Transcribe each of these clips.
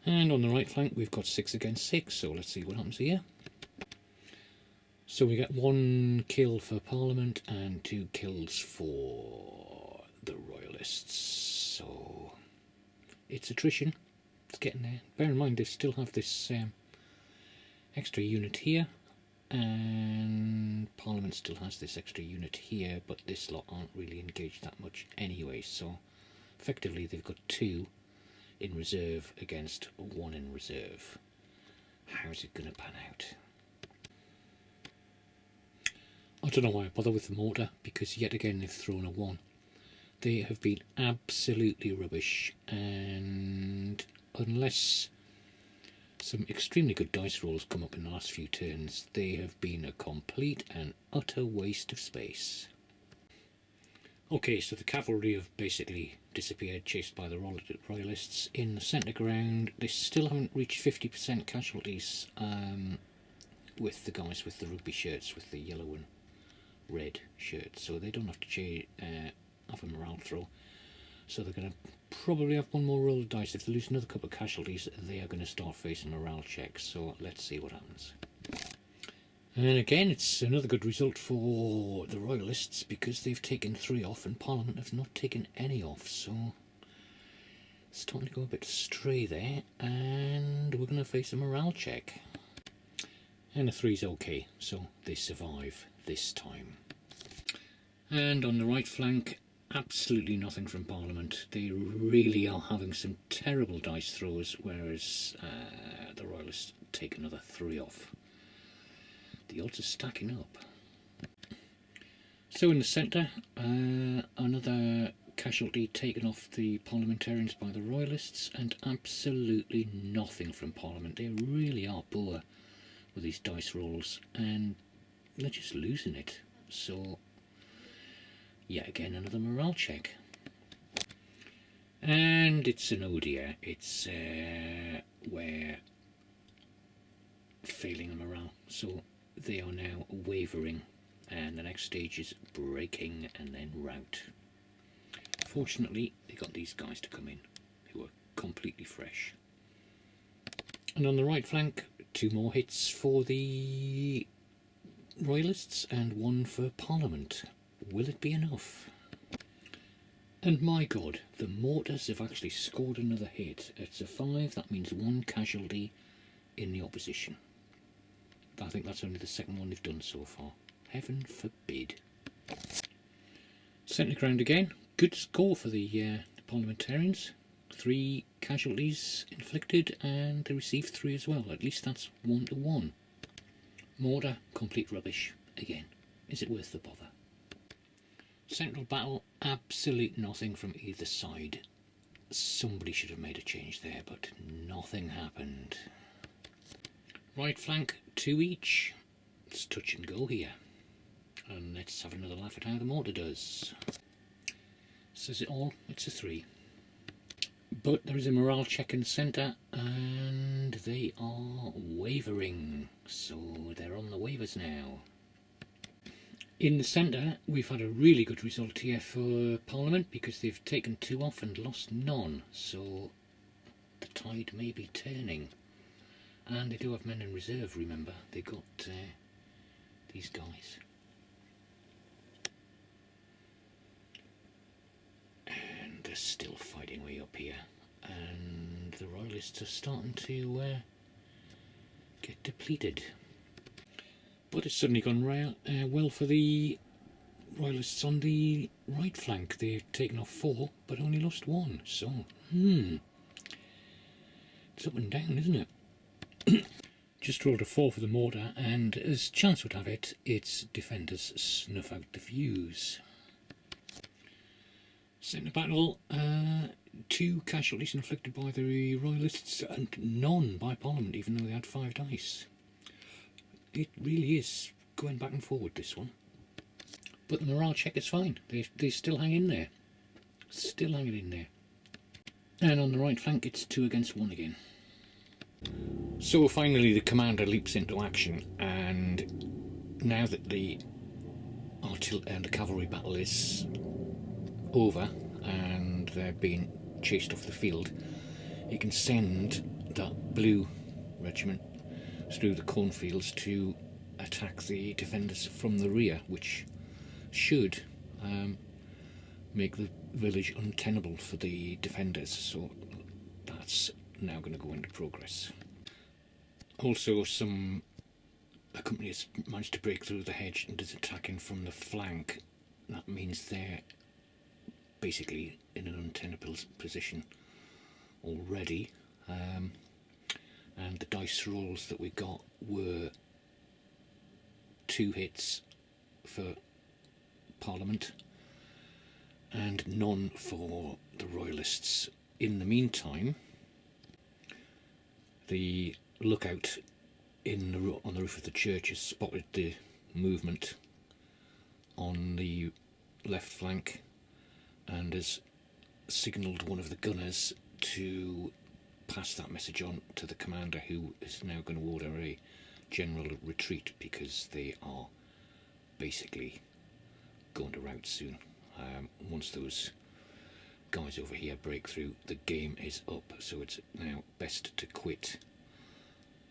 And on the right flank we've got 6 against 6, so let's see what happens here. So we get 1 kill for Parliament and 2 kills for the Royalists. So it's attrition. It's getting there. Bear in mind they still have this extra unit here, and Parliament still has this extra unit here, but this lot aren't really engaged that much anyway, so effectively they've got 2 in reserve against 1 in reserve. How's it going to pan out? I don't know why I bother with the mortar, because yet again they've thrown a 1. They have been absolutely rubbish, and unless some extremely good dice rolls come up in the last few turns, they have been a complete and utter waste of space. Okay, so the cavalry have basically disappeared, chased by the Royalists. In the centre ground, they still haven't reached 50% casualties with the guys with the rugby shirts, with the yellow and red shirts, so they don't have to have a morale throw. So they're going to probably have 1 more roll of dice. If they lose another couple of casualties, they are going to start facing morale checks, so let's see what happens. And again, it's another good result for the Royalists, because they've taken 3 off and Parliament have not taken any off, so it's starting to go a bit astray there, and we're going to face a morale check. And a 3's okay, so they survive this time. And on the right flank, absolutely nothing from Parliament. They really are having some terrible dice throws, whereas the Royalists take another 3 off. The odds are stacking up. So in the centre, another casualty taken off the Parliamentarians by the Royalists, and absolutely nothing from Parliament. They really are poor with these dice rolls, and they're just losing it. So yet again another morale check, and it's an oh dear. It's where failing a morale, so they are now wavering, and the next stage is breaking and then rout. Fortunately they got these guys to come in who are completely fresh. And on the right flank, 2 more hits for the Royalists and 1 for Parliament. Will it be enough? And my god, the mortars have actually scored another hit. It's a 5, that means 1 casualty in the opposition. I think that's only the second one they've done so far. Heaven forbid. Centre ground again. Good score for the Parliamentarians. 3 casualties inflicted, and they received 3 as well. At least that's 1 to 1. Mortar, complete rubbish. Again, is it worth the bother? Central battle, absolute nothing from either side. Somebody should have made a change there, but nothing happened. Right flank, 2 each. It's touch and go here. And let's have another laugh at how the mortar does. Says it all, it's a 3. But there is a morale check in the centre, and they are wavering, so they're on the waivers now. In the centre, we've had a really good result here for Parliament, because they've taken 2 off and lost none, so the tide may be turning. And they do have men in reserve, remember. They got these guys. And they're still fighting way up here. And the Royalists are starting to get depleted. But it's suddenly gone well for the Royalists on the right flank. They've taken off 4, but only lost 1. So, it's up and down, isn't it? Just rolled a 4 for the mortar, and as chance would have it, its defenders snuff out the fuse. Centre battle, 2 casualties inflicted by the Royalists, and none by Parliament, even though they had 5 dice. It really is going back and forward, this one. But the morale check is fine. They still hang in there. Still hanging in there. And on the right flank, it's 2 against 1 again. So finally the commander leaps into action, and now that the cavalry battle is over and they're being chased off the field, he can send that blue regiment through the cornfields to attack the defenders from the rear, which should make the village untenable for the defenders. So that's now going to go into progress. Also, a company has managed to break through the hedge and is attacking from the flank. That means they're basically in an untenable position already. And the dice rolls that we got were 2 hits for Parliament and none for the Royalists. In the meantime, the lookout on the roof of the church has spotted the movement on the left flank and has signalled one of the gunners to pass that message on to the commander, who is now going to order a general retreat because they are basically going to rout soon. Once those guys over here break through, the game is up, so it's now best to quit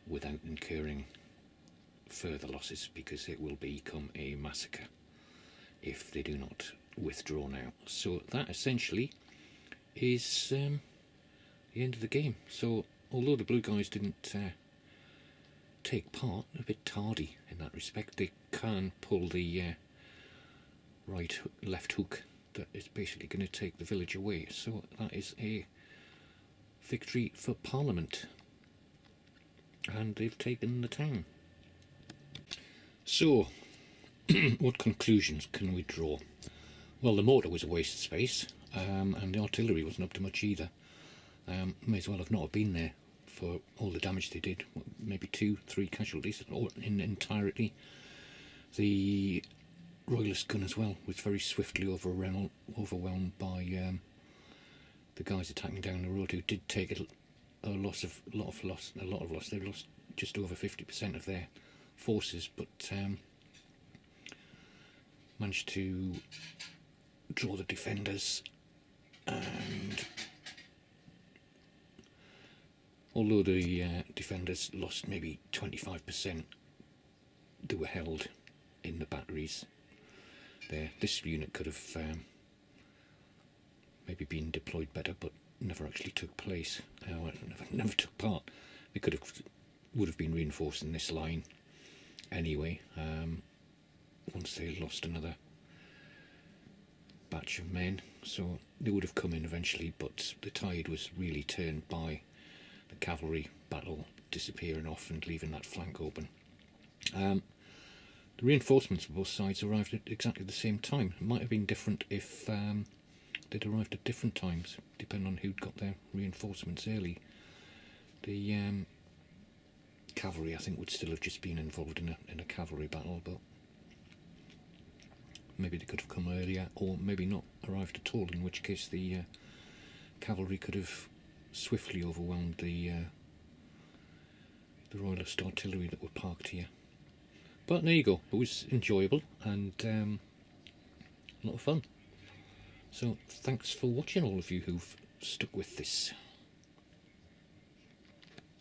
without incurring further losses, because it will become a massacre if they do not withdraw now. So that essentially is the end of the game. So although the blue guys didn't take part, a bit tardy in that respect, they can pull the left hook that is basically going to take the village away. So that is a victory for Parliament, and they've taken the town. So what conclusions can we draw? Well, the mortar was a waste of space, and the artillery wasn't up to much either. May as well have not been there for all the damage they did. Maybe 2-3 casualties in entirety. The Royalist gun as well was very swiftly overwhelmed by the guys attacking down the road, who did take a lot of loss. They lost just over 50% of their forces, but managed to draw the defenders. And although the defenders lost maybe 25%, they were held in the batteries there. This unit could have maybe been deployed better, but never actually took place. Never took part. They would have been reinforcing this line anyway. Once they lost another batch of men, so they would have come in eventually, but the tide was really turned by the cavalry battle disappearing off and leaving that flank open. The reinforcements for both sides arrived at exactly the same time. It might have been different if they'd arrived at different times, depending on who'd got their reinforcements early. The cavalry, I think, would still have just been involved in a cavalry battle, but maybe they could have come earlier, or maybe not arrived at all, in which case the cavalry could have swiftly overwhelmed the Royalist artillery that were parked here. But there you go, it was enjoyable and a lot of fun. So thanks for watching, all of you who've stuck with this.